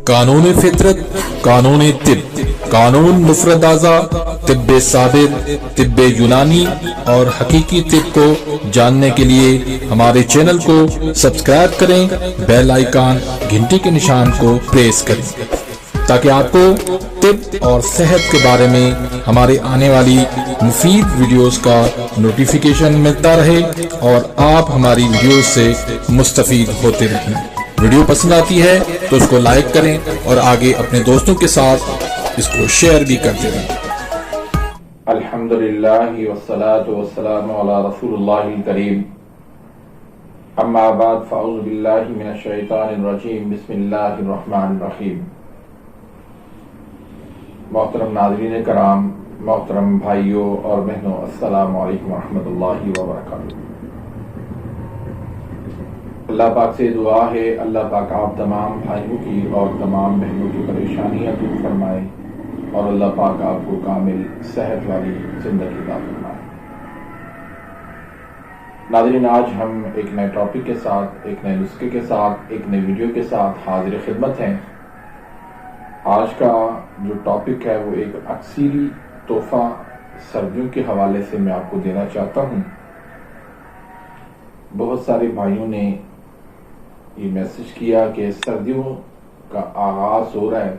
قانون فطرت، قانون طب، قانون مفرد اعضاء، طب ثابت، طب یونانی اور حقیقی طب کو جاننے کے لیے ہمارے چینل کو سبسکرائب کریں، بیل آئیکن گھنٹی کے نشان کو پریس کریں تاکہ آپ کو طب اور صحت کے بارے میں ہمارے آنے والی مفید ویڈیوز کا نوٹیفیکیشن ملتا رہے اور آپ ہماری ویڈیوز سے مستفید ہوتے رہیں۔ ویڈیو پسند آتی ہے تو اس کو لائک کریں اور آگے اپنے دوستوں کے ساتھ اس کو شیئر بھی کرتے رہیں۔ الحمدللہ والصلاة والسلام علی رسول اللہ الکریم، اما بعد فاعوذ باللہ من الشیطان الرجیم، بسم اللہ الرحمن الرحیم۔ محترم ناظرین کرام، محترم بھائیوں اور بہنوں، السلام علیکم ورحمۃ اللہ وبرکاتہ۔ اللہ پاک سے دعا ہے اللہ پاک آپ تمام بھائیوں کی اور تمام بہنوں کی پریشانیاں دور فرمائے اور اللہ پاک آپ کو کامل صحت والی زندگی عطا فرمائے۔ ناظرین، آج ہم ایک نئے ٹاپک کے ساتھ، ایک نئے نسخے کے ساتھ، ایک نئی ویڈیو کے ساتھ حاضر خدمت ہیں۔ آج کا جو ٹاپک ہے وہ ایک اکثیری تحفہ سردیوں کے حوالے سے میں آپ کو دینا چاہتا ہوں۔ بہت سارے بھائیوں نے یہ میسج کیا کہ سردیوں کا آغاز ہو رہا ہے،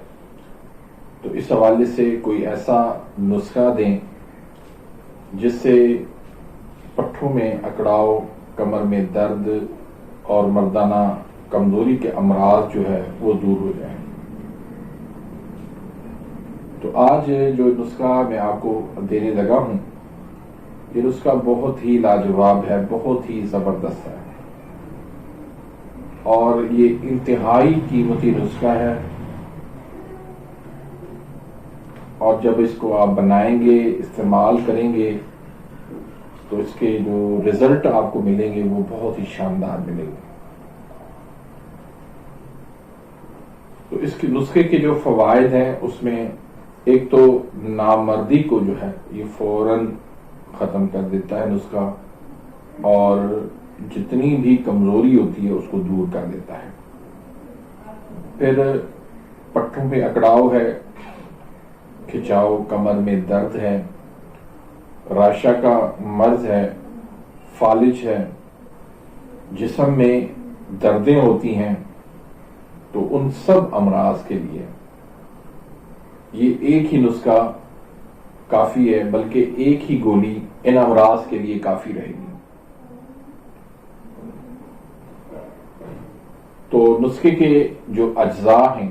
تو اس حوالے سے کوئی ایسا نسخہ دیں جس سے پٹھوں میں اکڑاؤ، کمر میں درد اور مردانہ کمزوری کے امراض جو ہے وہ دور ہو جائیں۔ تو آج جو نسخہ میں آپ کو دینے لگا ہوں، یہ نسخہ بہت ہی لاجواب ہے، بہت ہی زبردست ہے اور یہ انتہائی قیمتی نسخہ ہے، اور جب اس کو آپ بنائیں گے، استعمال کریں گے تو اس کے جو رزلٹ آپ کو ملیں گے وہ بہت ہی شاندار ملیں گے۔ تو اس کے نسخے کے جو فوائد ہیں اس میں ایک تو نامردی کو جو ہے یہ فوراً ختم کر دیتا ہے نسخہ، اور جتنی بھی کمزوری ہوتی ہے اس کو دور کر دیتا ہے۔ پھر پٹھوں پہ اکڑاؤ ہے، کھچاؤ، کمر میں درد ہے، راشا کا مرض ہے، فالج ہے، جسم میں دردیں ہوتی ہیں، تو ان سب امراض کے لیے یہ ایک ہی نسخہ کافی ہے، بلکہ ایک ہی گولی ان امراض کے لیے کافی رہے گی۔ تو نسخے کے جو اجزاء ہیں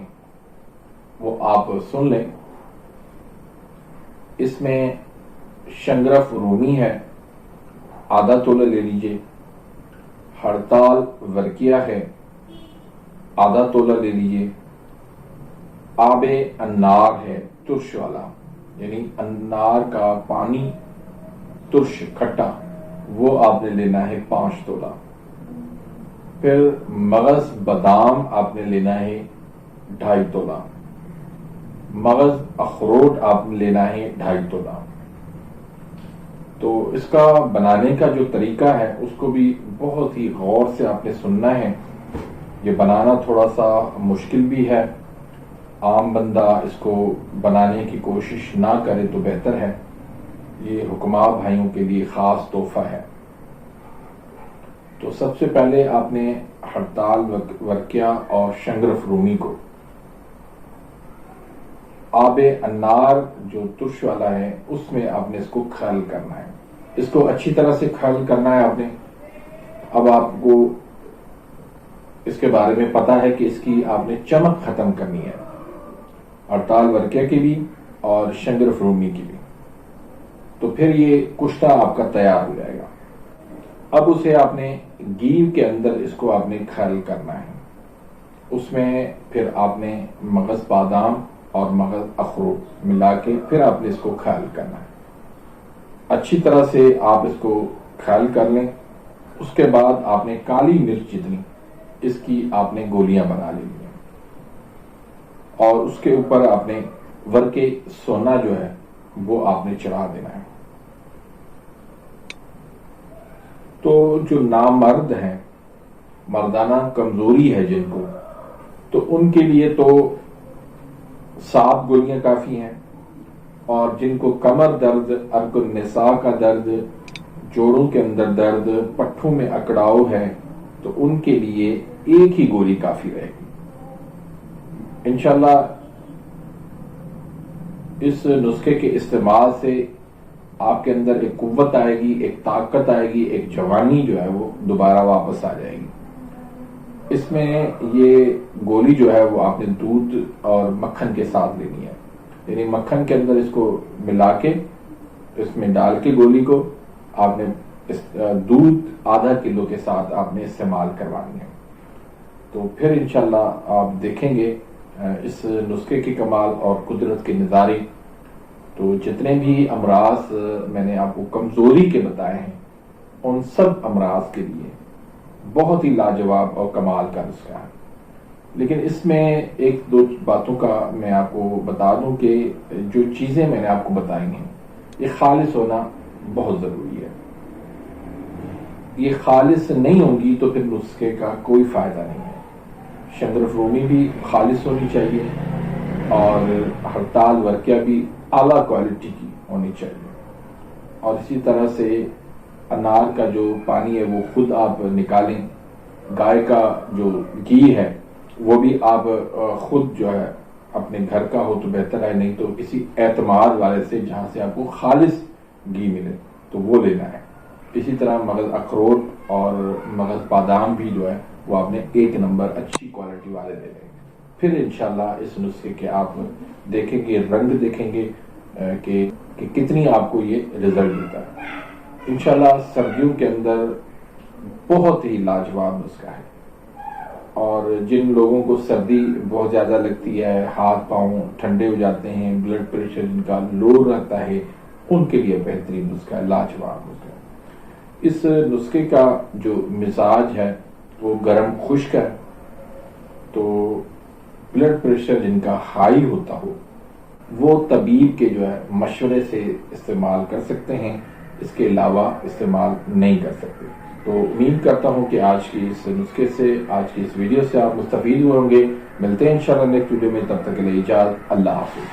وہ آپ سن لیں۔ اس میں شنگرف رومی ہے، آدھا تولہ لے لیجئے۔ ہڑتال ورکیہ ہے، آدھا تولہ لے لیجئے۔ آب انار ہے، ترش والا، یعنی انار کا پانی ترش کھٹا، وہ آپ نے لینا ہے 5 تولہ۔ پھر مغز بادام آپ نے لینا ہے 2.5 تولہ۔ مغز اخروٹ آپ نے لینا ہے 2.5 تولہ۔ تو اس کا بنانے کا جو طریقہ ہے اس کو بھی بہت ہی غور سے آپ نے سننا ہے۔ یہ بنانا تھوڑا سا مشکل بھی ہے، عام بندہ اس کو بنانے کی کوشش نہ کرے تو بہتر ہے۔ یہ حکماء بھائیوں کے لیے خاص تحفہ ہے۔ تو سب سے پہلے آپ نے ہڑتال ورکیہ اور شنگرف رومی کو آب انار جو ترش والا ہے اس میں آپ نے اس کو کھل کرنا ہے، اس کو اچھی طرح سے کھل کرنا ہے آپ نے۔ اب آپ کو اس کے بارے میں پتا ہے کہ اس کی آپ نے چمک ختم کرنی ہے، ہڑتال ورکیہ کی بھی اور شنگرف رومی کی بھی۔ تو پھر یہ کشتہ آپ کا تیار ہو جائے گا۔ اب اسے آپ نے گیو کے اندر اس کو آپ نے کھل کرنا ہے۔ اس میں پھر آپ نے مغز بادام اور مغز اخروٹ ملا کے پھر آپ نے اس کو کھل کرنا ہے۔ اچھی طرح سے آپ اس کو کھل کر لیں۔ اس کے بعد آپ نے کالی مرچ جتنی اس کی آپ نے گولیاں بنا لینی ہیں، اور اس کے اوپر آپ نے ورقے سونا جو ہے وہ آپ نے چڑھا دینا ہے۔ تو جو نامرد ہیں، مردانہ کمزوری ہے جن کو، تو ان کے لیے تو 7 گولیاں کافی ہیں، اور جن کو کمر درد، ارک النساء کا درد، جوڑوں کے اندر درد، پٹھوں میں اکڑاؤ ہے تو ان کے لیے ایک ہی گولی کافی رہے گی۔ انشاءاللہ اس نسخے کے استعمال سے آپ کے اندر ایک قوت آئے گی، ایک طاقت آئے گی، ایک جوانی جو ہے وہ دوبارہ واپس آ جائے گی۔ اس میں یہ گولی جو ہے وہ آپ نے دودھ اور مکھن کے ساتھ لینی ہے، یعنی مکھن کے اندر اس کو ملا کے اس میں ڈال کے گولی کو آپ نے دودھ آدھا کلو کے ساتھ آپ نے استعمال کروانی ہے۔ تو پھر انشاءاللہ آپ دیکھیں گے اس نسخے کے کمال اور قدرت کے نظارے۔ تو جتنے بھی امراض میں نے آپ کو کمزوری کے بتائے ہیں، ان سب امراض کے لیے بہت ہی لاجواب اور کمال کا نسخہ ہے۔ لیکن اس میں ایک دو باتوں کا میں آپ کو بتا دوں کہ جو چیزیں میں نے آپ کو بتائی ہیں یہ خالص ہونا بہت ضروری ہے۔ یہ خالص نہیں ہوں گی تو پھر نسخے کا کوئی فائدہ نہیں ہے۔ شنگرف رومی بھی خالص ہونی چاہیے، اور ہڑتال ورقیہ بھی اعلیٰ کوالٹی کی ہونی چاہیے، اور اسی طرح سے انار کا جو پانی ہے وہ خود آپ نکالیں، گائے کا جو گھی ہے وہ بھی آپ خود جو ہے اپنے گھر کا ہو تو بہتر ہے، نہیں تو کسی اعتماد والے سے جہاں سے آپ کو خالص گھی ملے تو وہ لینا ہے۔ اسی طرح مغز اخروٹ اور مغز بادام بھی جو ہے وہ آپ نے 1 نمبر اچھی کوالٹی والے لے لیں۔ پھر انشاءاللہ اس نسخے کے آپ دیکھیں گے، رنگ دیکھیں گے کہ کتنی آپ کو یہ رزلٹ دیتا ہے۔ انشاءاللہ سردیوں کے اندر بہت ہی لاجواب نسخہ ہے، اور جن لوگوں کو سردی بہت زیادہ لگتی ہے، ہاتھ پاؤں ٹھنڈے ہو جاتے ہیں، بلڈ پریشر جن کا لو رہتا ہے، ان کے لیے بہترین نسخہ ہے، لاجواب نسخہ ہے۔ اس نسخے کا جو مزاج ہے وہ گرم خشک ہے، تو بلڈ پریشر جن کا ہائی ہوتا ہو وہ طبیب کے جو ہے مشورے سے استعمال کر سکتے ہیں، اس کے علاوہ استعمال نہیں کر سکتے۔ تو امید کرتا ہوں کہ آج کی اس نسخے سے، آج کی اس ویڈیو سے آپ مستفید ہوئے ہوں گے۔ ملتے ہیں انشاءاللہ نیکسٹ ویڈیو میں، تب تک کے لیے اجازت، اللہ حافظ۔